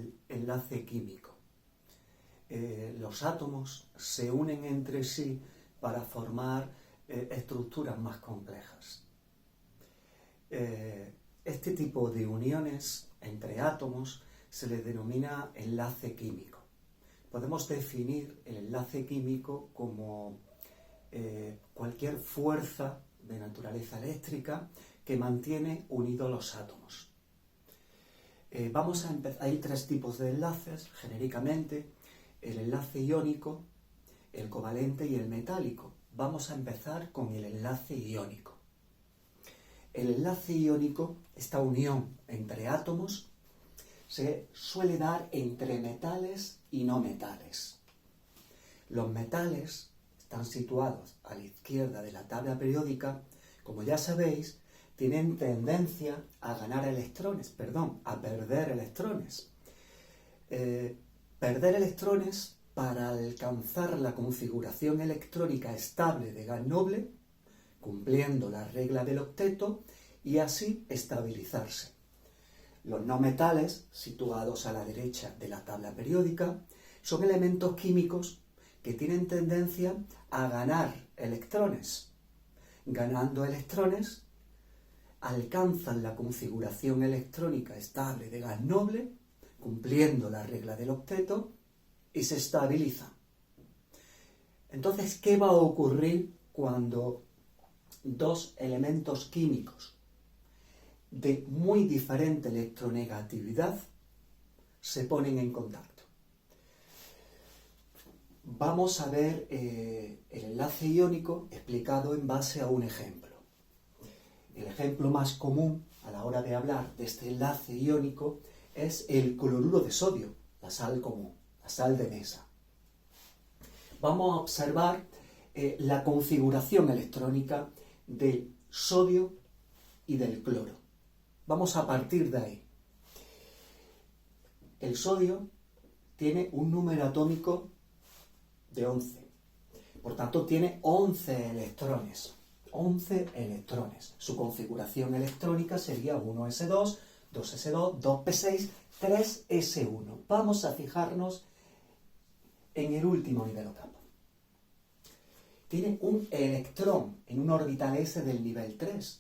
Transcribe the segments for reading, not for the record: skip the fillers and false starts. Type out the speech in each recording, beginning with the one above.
el enlace químico. Los átomos se unen entre sí para formar estructuras más complejas. Este tipo de uniones entre átomos se le denomina enlace químico. Podemos definir el enlace químico como cualquier fuerza de naturaleza eléctrica que mantiene unidos los átomos. Hay tres tipos de enlaces, genéricamente: el enlace iónico, el covalente y el metálico. Vamos a empezar con el enlace iónico. El enlace iónico, esta unión entre átomos, se suele dar entre metales y no metales. Los metales están situados a la izquierda de la tabla periódica. Como ya sabéis, tienen tendencia a perder electrones. Perder electrones para alcanzar la configuración electrónica estable de gas noble, cumpliendo la regla del octeto, y así estabilizarse. Los no metales, situados a la derecha de la tabla periódica, son elementos químicos que tienen tendencia a ganar electrones. Ganando electrones, alcanzan la configuración electrónica estable de gas noble, cumpliendo la regla del octeto, y se estabilizan. Entonces, ¿qué va a ocurrir cuando dos elementos químicos de muy diferente electronegatividad se ponen en contacto? Vamos a ver el enlace iónico explicado en base a un ejemplo. El ejemplo más común a la hora de hablar de este enlace iónico es el cloruro de sodio, la sal común, la sal de mesa. Vamos a observar la configuración electrónica del sodio y del cloro. Vamos a partir de ahí. El sodio tiene un número atómico de 11. Por tanto, tiene 11 electrones. 11 electrones. Su configuración electrónica sería 1s2, 2s2, 2p6, 3s1. Vamos a fijarnos en el último nivel o capa. Tiene un electrón en un orbital s del nivel 3.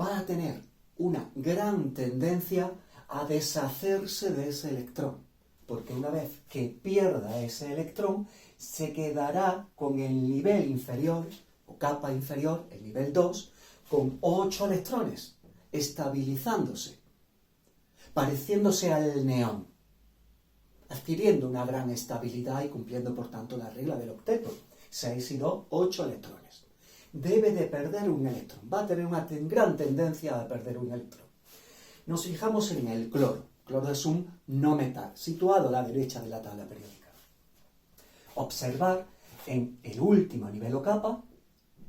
Va a tener una gran tendencia a deshacerse de ese electrón, porque una vez que pierda ese electrón, se quedará con el nivel inferior, o capa inferior, el nivel 2, con 8 electrones, estabilizándose, pareciéndose al neón, adquiriendo una gran estabilidad y cumpliendo, por tanto, la regla del octeto. 6 y 2, 8 electrones. Debe de perder un electrón, va a tener una gran tendencia a perder un electrón. Nos fijamos en el cloro. El cloro es un no metal, situado a la derecha de la tabla periódica. Observar en el último nivel o capa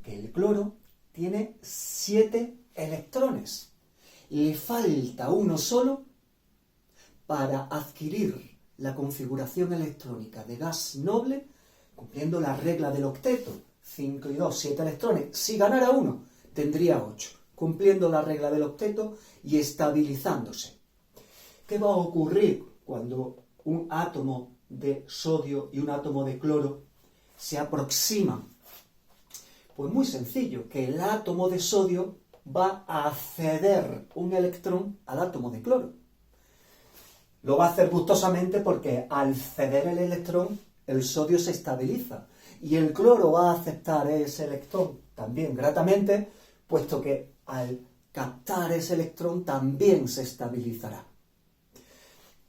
que el cloro tiene 7 electrones. Le falta uno solo para adquirir la configuración electrónica de gas noble, cumpliendo la regla del octeto. 5 y 2, 7 electrones. Si ganara uno, tendría 8, cumpliendo la regla del octeto y estabilizándose. ¿Qué va a ocurrir cuando un átomo de sodio y un átomo de cloro se aproximan? Pues muy sencillo, que el átomo de sodio va a ceder un electrón al átomo de cloro. Lo va a hacer gustosamente porque al ceder el electrón, el sodio se estabiliza. Y el cloro va a aceptar ese electrón también gratamente, puesto que al captar ese electrón también se estabilizará.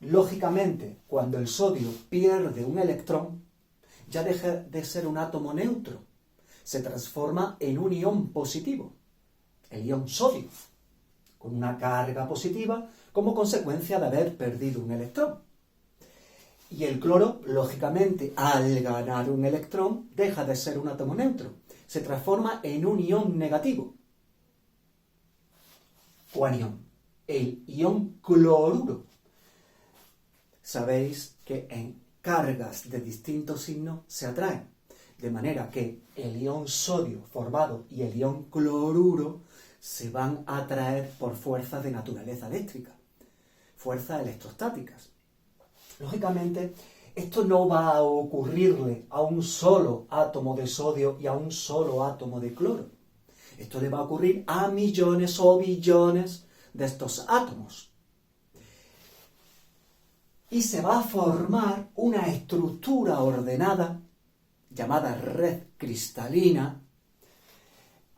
Lógicamente, cuando el sodio pierde un electrón, ya deja de ser un átomo neutro, se transforma en un ion positivo, el ion sodio, con una carga positiva como consecuencia de haber perdido un electrón. Y el cloro, lógicamente, al ganar un electrón, deja de ser un átomo neutro, se transforma en un ion negativo. ¿Cuál ion? El ion cloruro. Sabéis que en cargas de distinto signo se atraen, de manera que el ion sodio formado y el ion cloruro se van a atraer por fuerzas de naturaleza eléctrica. fuerzas electrostáticas. Lógicamente, esto no va a ocurrirle a un solo átomo de sodio y a un solo átomo de cloro. Esto le va a ocurrir a millones o billones de estos átomos. Y se va a formar una estructura ordenada, llamada red cristalina,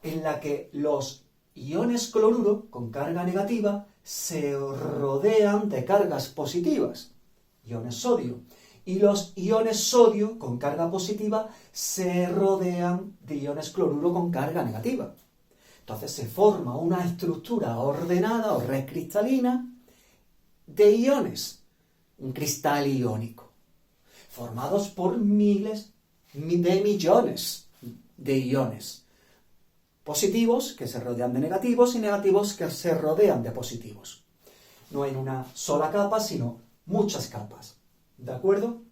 en la que los iones cloruro con carga negativa se rodean de cargas positivas, iones sodio, y los iones sodio con carga positiva se rodean de iones cloruro con carga negativa. Entonces se forma una estructura ordenada o red cristalina de iones, un cristal iónico, formados por miles de millones de iones, positivos que se rodean de negativos y negativos que se rodean de positivos. No en una sola capa, sino muchas capas. ¿De acuerdo?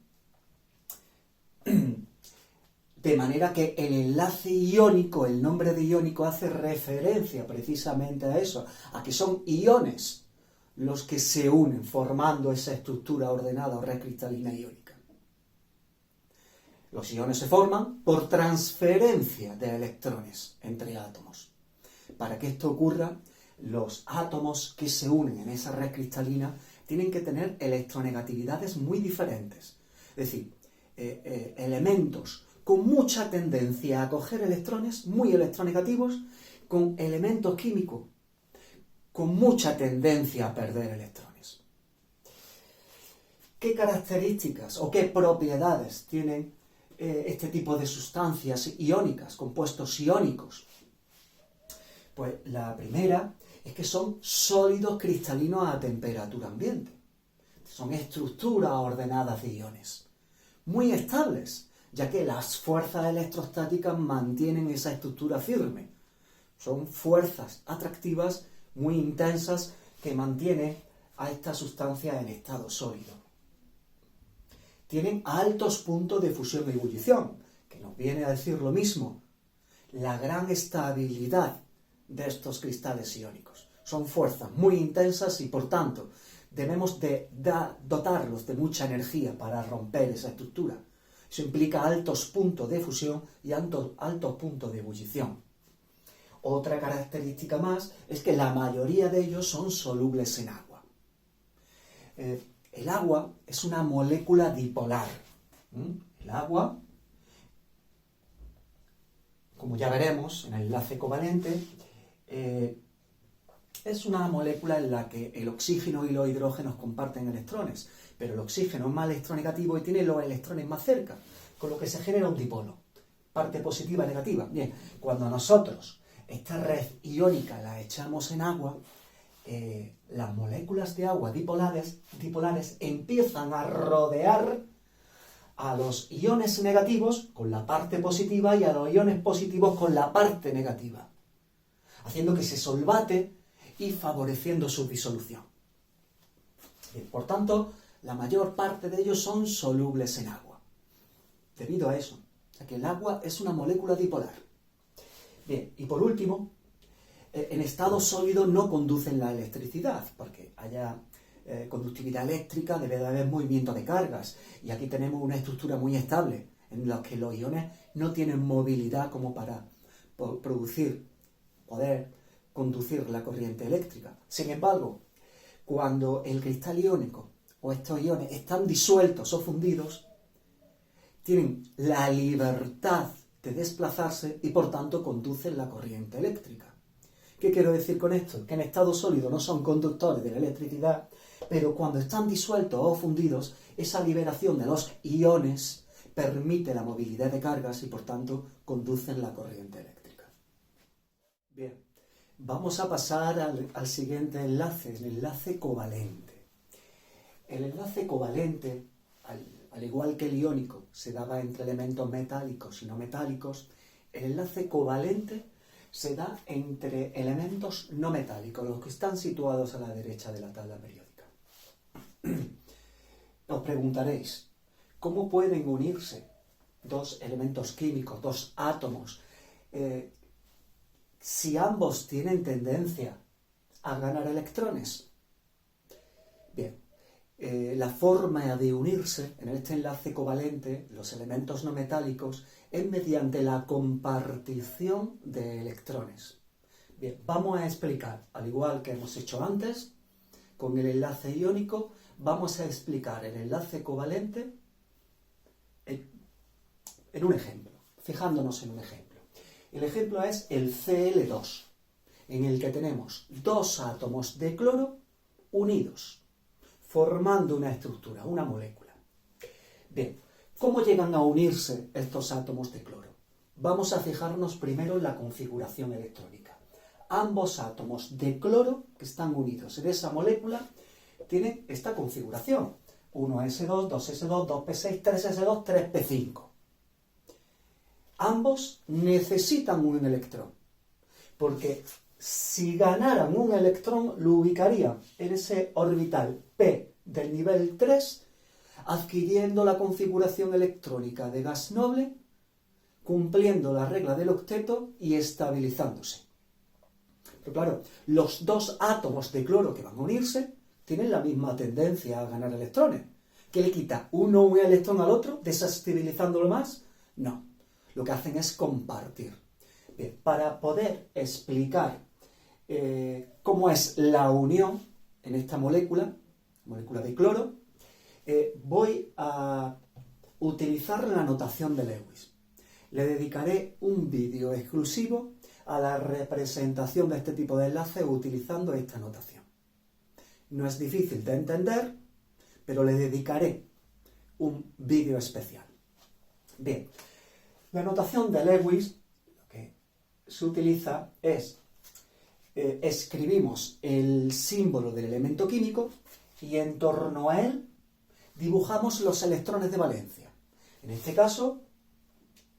De manera que el enlace iónico, el nombre de iónico, hace referencia precisamente a eso, a que son iones los que se unen formando esa estructura ordenada o red cristalina iónica. Los iones se forman por transferencia de electrones entre átomos. Para que esto ocurra, los átomos que se unen en esa red cristalina tienen que tener electronegatividades muy diferentes. Es decir, elementos con mucha tendencia a coger electrones muy electronegativos, con elementos químicos con mucha tendencia a perder electrones. ¿Qué características o qué propiedades tienen este tipo de sustancias iónicas, compuestos iónicos? Pues la primera es que son sólidos cristalinos a temperatura ambiente. Son estructuras ordenadas de iones, muy estables, ya que las fuerzas electrostáticas mantienen esa estructura firme. Son fuerzas atractivas muy intensas que mantienen a esta sustancia en estado sólido. Tienen altos puntos de fusión y ebullición, que nos viene a decir lo mismo, la gran estabilidad de estos cristales iónicos. Son fuerzas muy intensas y, por tanto, debemos de dotarlos de mucha energía para romper esa estructura. Eso implica altos puntos de fusión y altos puntos de ebullición. Otra característica más es que la mayoría de ellos son solubles en agua. El agua es una molécula dipolar. El agua, como ya veremos en el enlace covalente, es una molécula en la que el oxígeno y los hidrógenos comparten electrones, pero el oxígeno es más electronegativo y tiene los electrones más cerca, con lo que se genera un dipolo, parte positiva y negativa. Bien, cuando nosotros esta red iónica la echamos en agua, las moléculas de agua dipolares empiezan a rodear a los iones negativos con la parte positiva y a los iones positivos con la parte negativa, haciendo que se solvate y favoreciendo su disolución. Por tanto, la mayor parte de ellos son solubles en agua, debido a eso. O sea que el agua es una molécula dipolar. Bien, y por último, en estado sólido no conducen la electricidad, porque haya conductividad eléctrica, debe de haber movimiento de cargas, y aquí tenemos una estructura muy estable, en la que los iones no tienen movilidad como para poder conducir la corriente eléctrica. Sin embargo, cuando el cristal iónico o estos iones están disueltos o fundidos, tienen la libertad de desplazarse y por tanto conducen la corriente eléctrica. ¿Qué quiero decir con esto? Que en estado sólido no son conductores de la electricidad, pero cuando están disueltos o fundidos, esa liberación de los iones permite la movilidad de cargas y por tanto conducen la corriente eléctrica. Bien, vamos a pasar al siguiente enlace, el enlace covalente. El enlace covalente, al igual que el iónico, se daba entre elementos metálicos y no metálicos. El enlace covalente se da entre elementos no metálicos, los que están situados a la derecha de la tabla periódica. Os preguntaréis, ¿cómo pueden unirse dos elementos químicos, dos átomos, si ambos tienen tendencia a ganar electrones? Bien, la forma de unirse en este enlace covalente, los elementos no metálicos, es mediante la compartición de electrones. Bien, vamos a explicar, al igual que hemos hecho antes, con el enlace iónico, vamos a explicar el enlace covalente en un ejemplo, fijándonos en un ejemplo. El ejemplo es el Cl2, en el que tenemos dos átomos de cloro unidos, formando una estructura, una molécula. Bien, ¿cómo llegan a unirse estos átomos de cloro? Vamos a fijarnos primero en la configuración electrónica. Ambos átomos de cloro que están unidos en esa molécula tienen esta configuración. 1s2, 2s2, 2p6, 3s2, 3p5. Ambos necesitan un electrón, porque si ganaran un electrón, lo ubicarían en ese orbital P del nivel 3, adquiriendo la configuración electrónica de gas noble, cumpliendo la regla del octeto y estabilizándose. Pero claro, los dos átomos de cloro que van a unirse tienen la misma tendencia a ganar electrones. ¿Qué le quita uno un electrón al otro, desestabilizándolo más? No, lo que hacen es compartir. Bien, para poder explicar cómo es la unión en esta molécula de cloro, voy a utilizar la notación de Lewis. Le dedicaré un vídeo exclusivo a la representación de este tipo de enlaces utilizando esta notación. No es difícil de entender, pero le dedicaré un vídeo especial. Bien, la notación de Lewis, lo que se utiliza es, escribimos el símbolo del elemento químico y en torno a él dibujamos los electrones de valencia. En este caso,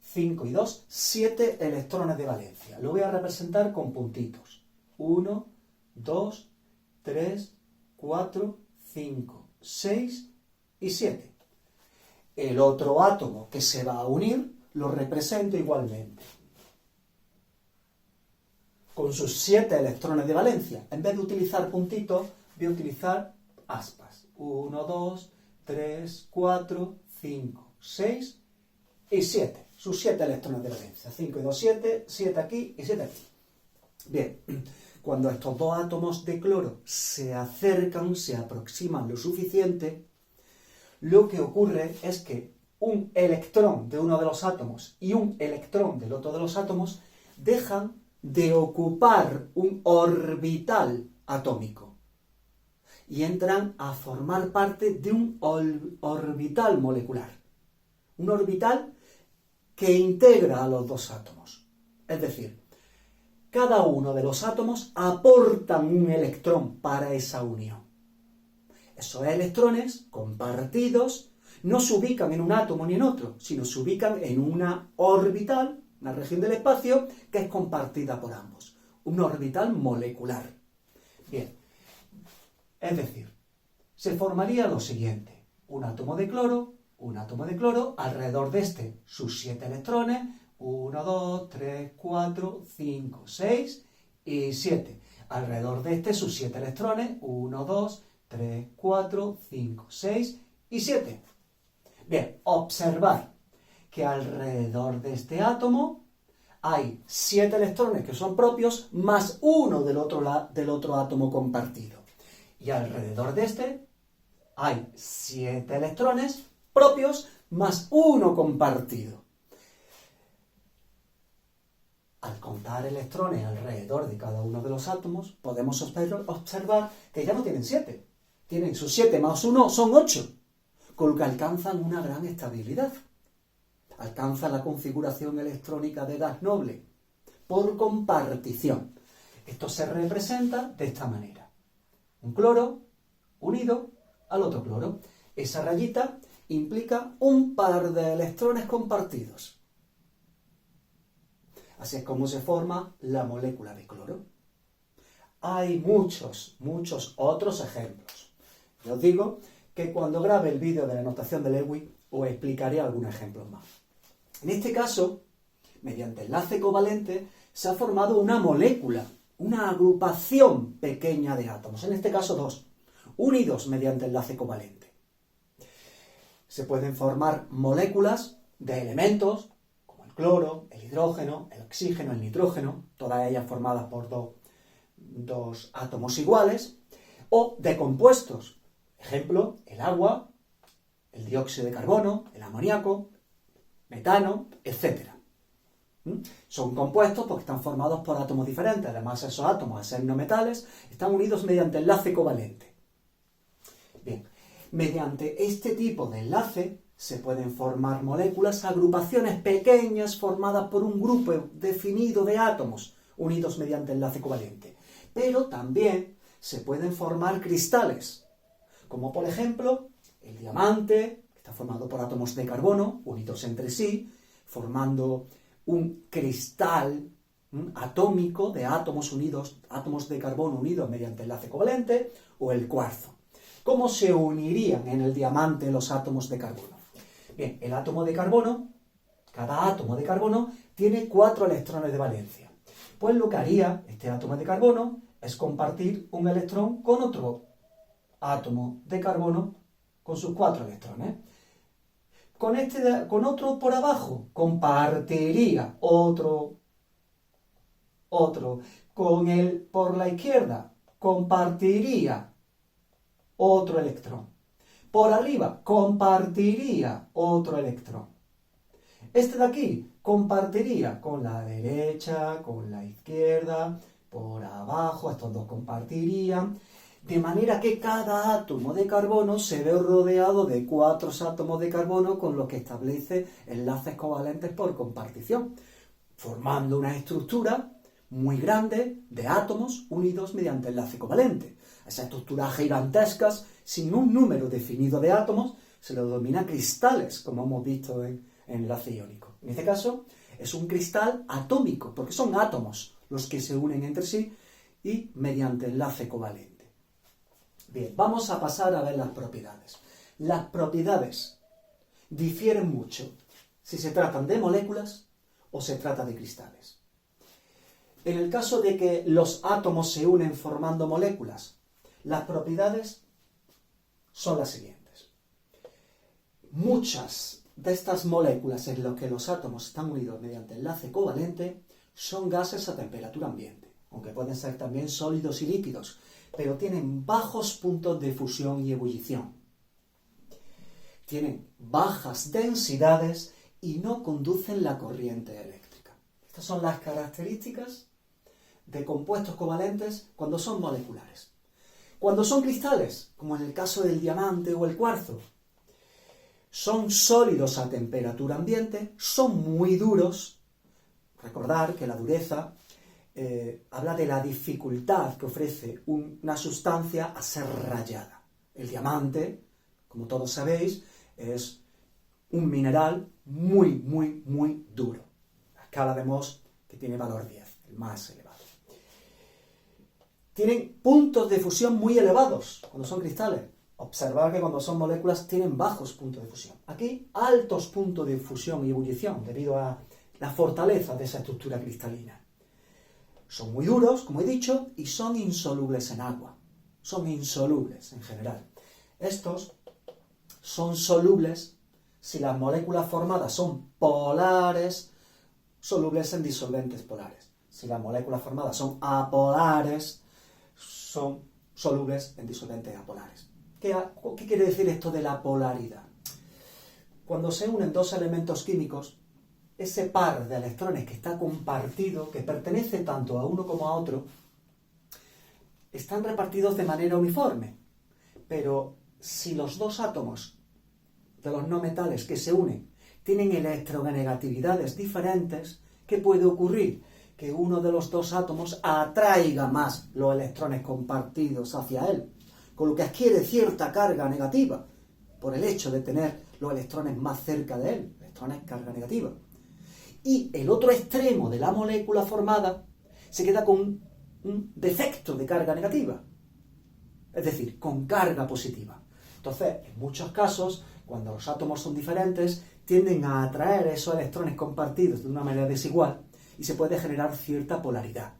5 y 2, 7 electrones de valencia. Lo voy a representar con puntitos. 1, 2, 3, 4, 5, 6 y 7. El otro átomo que se va a unir lo represento igualmente, con sus 7 electrones de valencia. En vez de utilizar puntitos, voy a utilizar aspas. 1, 2, 3, 4, 5, 6 y 7. Sus 7 electrones de valencia. 5 y 2, 7, 7 aquí y 7 aquí. Bien, cuando estos dos átomos de cloro se acercan, se aproximan lo suficiente, lo que ocurre es que un electrón de uno de los átomos y un electrón del otro de los átomos dejan de ocupar un orbital atómico y entran a formar parte de un orbital molecular. Un orbital que integra a los dos átomos. Es decir, cada uno de los átomos aportan un electrón para esa unión. Esos electrones compartidos no se ubican en un átomo ni en otro, sino se ubican en una orbital, una región del espacio que es compartida por ambos. Un orbital molecular. Bien, es decir, se formaría lo siguiente. Un átomo de cloro, alrededor de este sus 7 electrones, 1, 2, 3, 4, 5, 6 y 7. Alrededor de este sus 7 electrones, 1, 2, 3, 4, 5, 6 y 7. Bien, observar que alrededor de este átomo hay 7 electrones que son propios más uno del otro átomo compartido. Y alrededor de este hay 7 electrones propios más uno compartido. Al contar electrones alrededor de cada uno de los átomos, podemos observar que ya no tienen 7. Tienen sus 7 más 1 son 8, con lo que alcanzan una gran estabilidad. Alcanzan la configuración electrónica de gas noble por compartición. Esto se representa de esta manera. Un cloro unido al otro cloro. Esa rayita implica un par de electrones compartidos. Así es como se forma la molécula de cloro. Hay muchos otros ejemplos. Yo os digo que cuando grabe el vídeo de la notación de Lewis os explicaré algunos ejemplos más. En este caso, mediante enlace covalente, se ha formado una molécula, una agrupación pequeña de átomos, en este caso 2, unidos mediante enlace covalente. se pueden formar moléculas de elementos, como el cloro, el hidrógeno, el oxígeno, el nitrógeno, todas ellas formadas por dos átomos iguales, o de compuestos, ejemplo, el agua, el dióxido de carbono, el amoníaco, metano, etc. Son compuestos porque están formados por átomos diferentes. Además, esos átomos, al ser no metales, están unidos mediante enlace covalente. Bien, mediante este tipo de enlace se pueden formar moléculas, agrupaciones pequeñas formadas por un grupo definido de átomos unidos mediante enlace covalente. Pero también se pueden formar cristales, como por ejemplo el diamante, que está formado por átomos de carbono unidos entre sí, formando un cristal atómico de átomos de carbono unidos mediante enlace covalente, o el cuarzo. ¿Cómo se unirían en el diamante los átomos de carbono? Bien, el átomo de carbono, cada átomo de carbono tiene 4 electrones de valencia. Pues lo que haría este átomo de carbono es compartir un electrón con otro átomo de carbono con sus 4 electrones. Con otro por abajo compartiría otro. Con el por la izquierda compartiría otro electrón. Por arriba compartiría otro electrón. Este de aquí compartiría con la derecha, con la izquierda, por abajo, estos dos compartirían, de manera que cada átomo de carbono se ve rodeado de 4 átomos de carbono con los que establece enlaces covalentes por compartición, formando una estructura muy grande de átomos unidos mediante enlace covalente. Esas estructuras gigantescas, sin un número definido de átomos, se lo denomina cristales, como hemos visto en enlace iónico. En este caso, es un cristal atómico, porque son átomos los que se unen entre sí y mediante enlace covalente. Bien, vamos a pasar a ver las propiedades. Las propiedades difieren mucho si se tratan de moléculas o se trata de cristales. En el caso de que los átomos se unen formando moléculas, las propiedades son las siguientes. Muchas de estas moléculas en las que los átomos están unidos mediante enlace covalente son gases a temperatura ambiente, aunque pueden ser también sólidos y líquidos, pero tienen bajos puntos de fusión y ebullición. Tienen bajas densidades y no conducen la corriente eléctrica. Estas son las características de compuestos covalentes cuando son moleculares. Cuando son cristales, como en el caso del diamante o el cuarzo, son sólidos a temperatura ambiente, son muy duros. Recordar que la dureza habla de la dificultad que ofrece una sustancia a ser rayada. El diamante, como todos sabéis, es un mineral muy, muy, muy duro. La escala de Mohs, que tiene valor 10, el más elevado. Tienen puntos de fusión muy elevados cuando son cristales. Observar que cuando son moléculas tienen bajos puntos de fusión. Aquí, altos puntos de fusión y ebullición, debido a la fortaleza de esa estructura cristalina. Son muy duros, como he dicho, y son insolubles en agua. Son insolubles en general. Estos son solubles si las moléculas formadas son polares, solubles en disolventes polares. Si las moléculas formadas son apolares, son solubles en disolventes apolares. ¿Qué quiere decir esto de la polaridad? Cuando se unen dos elementos químicos, ese par de electrones que está compartido, que pertenece tanto a uno como a otro, están repartidos de manera uniforme. Pero si los dos átomos de los no metales que se unen tienen electronegatividades diferentes, ¿qué puede ocurrir? Que uno de los dos átomos atraiga más los electrones compartidos hacia él, con lo que adquiere cierta carga negativa por el hecho de tener los electrones más cerca de él, electrones carga negativa. Y el otro extremo de la molécula formada se queda con un defecto de carga negativa, es decir, con carga positiva. Entonces, en muchos casos, cuando los átomos son diferentes, tienden a atraer esos electrones compartidos de una manera desigual y se puede generar cierta polaridad.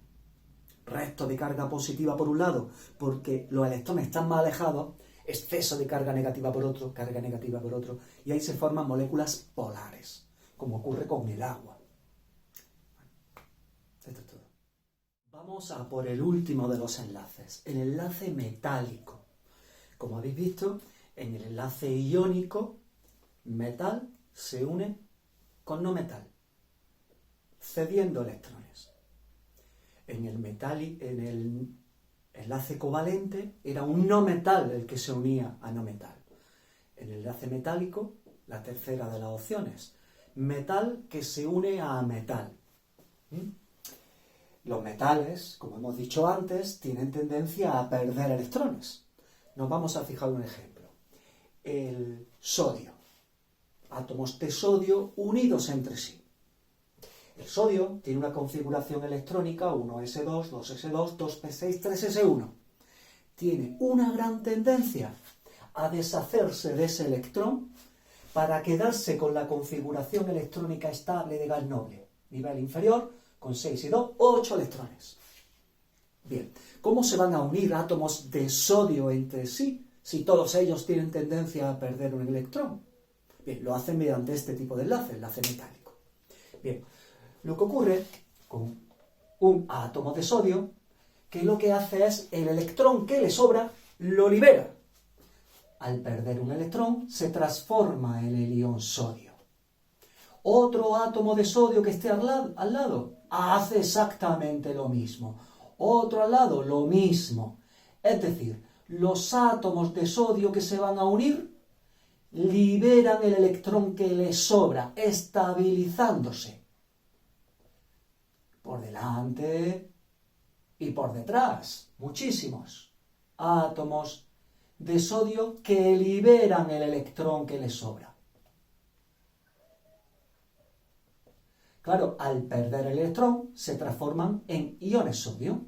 Resto de carga positiva por un lado, porque los electrones están más alejados, exceso de carga negativa por otro, y ahí se forman moléculas polares, como ocurre con el agua. Esto es todo. Vamos a por el último de los enlaces, el enlace metálico. Como habéis visto, en el enlace iónico, metal se une con no metal, cediendo electrones. En el enlace covalente era un no metal el que se unía a no metal. En el enlace metálico, la tercera de las opciones, metal que se une a metal. Los metales, como hemos dicho antes, tienen tendencia a perder electrones. Nos vamos a fijar un ejemplo. El sodio. Átomos de sodio unidos entre sí. El sodio tiene una configuración electrónica 1s2, 2s2, 2p6, 3s1. Tiene una gran tendencia a deshacerse de ese electrón para quedarse con la configuración electrónica estable de gas noble. Nivel inferior, con 6 y 2, 8 electrones. Bien, ¿cómo se van a unir átomos de sodio entre sí si todos ellos tienen tendencia a perder un electrón? Bien, lo hacen mediante este tipo de enlace metálico. Bien, lo que ocurre con un átomo de sodio, que lo que hace es el electrón que le sobra, lo libera. Al perder un electrón, se transforma en el ion sodio. Otro átomo de sodio que esté al lado hace exactamente lo mismo. Otro al lado, lo mismo. Es decir, los átomos de sodio que se van a unir liberan el electrón que les sobra, estabilizándose. Por delante y por detrás, muchísimos átomos de sodio que liberan el electrón que les sobra. Claro, al perder el electrón se transforman en iones sodio.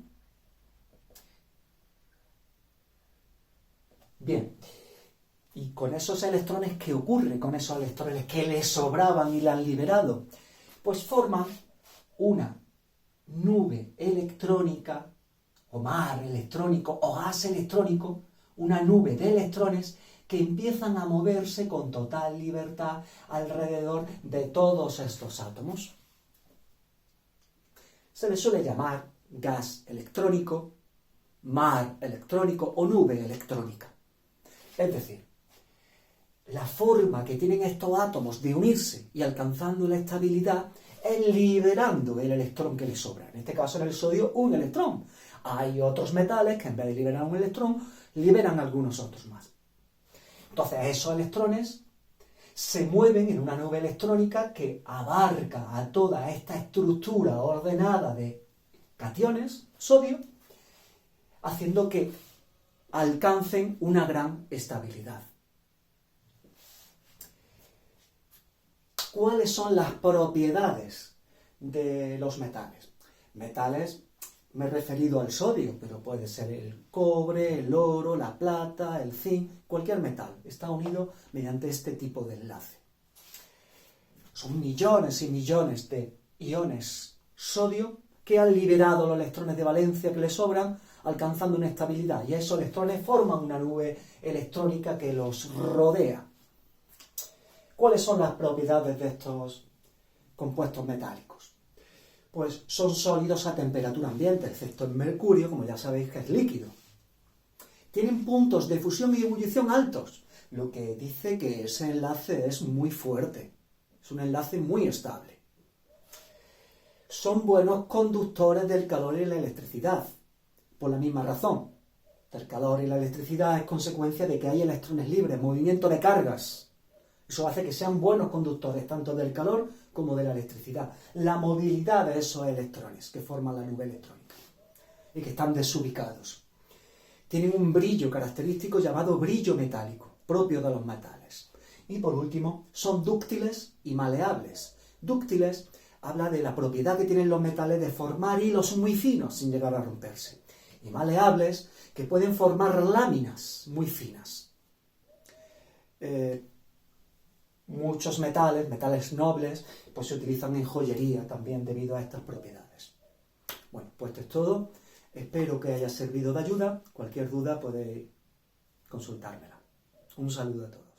Bien, y con esos electrones, ¿qué ocurre con esos electrones que les sobraban y la han liberado? Pues forman una nube electrónica, o mar electrónico, o gas electrónico, una nube de electrones que empiezan a moverse con total libertad alrededor de todos estos átomos. Se le suele llamar gas electrónico, mar electrónico o nube electrónica. Es decir, la forma que tienen estos átomos de unirse y alcanzando la estabilidad es liberando el electrón que les sobra. En este caso, en el sodio, un electrón. Hay otros metales que en vez de liberar un electrón, liberan algunos otros más. Entonces, esos electrones se mueven en una nube electrónica que abarca a toda esta estructura ordenada de cationes, sodio, haciendo que alcancen una gran estabilidad. ¿Cuáles son las propiedades de los metales? Metales, me he referido al sodio, pero puede ser el cobre, el oro, la plata, el zinc, cualquier metal. Está unido mediante este tipo de enlace. Son millones y millones de iones sodio que han liberado los electrones de valencia que les sobran, alcanzando una estabilidad. Y esos electrones forman una nube electrónica que los rodea. ¿Cuáles son las propiedades de estos compuestos metálicos? Pues son sólidos a temperatura ambiente, excepto el mercurio, como ya sabéis que es líquido. Tienen puntos de fusión y ebullición altos, lo que dice que ese enlace es muy fuerte, es un enlace muy estable. Son buenos conductores del calor y la electricidad, por la misma razón. El calor y la electricidad es consecuencia de que hay electrones libres, movimiento de cargas. Eso hace que sean buenos conductores tanto del calor como de la electricidad. La movilidad de esos electrones que forman la nube electrónica y que están desubicados. Tienen un brillo característico llamado brillo metálico, propio de los metales. Y por último, son dúctiles y maleables. Dúctiles habla de la propiedad que tienen los metales de formar hilos muy finos sin llegar a romperse. Y maleables, que pueden formar láminas muy finas. Muchos metales nobles, pues se utilizan en joyería también debido a estas propiedades. Bueno, pues esto es todo. Espero que haya servido de ayuda. Cualquier duda podéis consultármela. Un saludo a todos.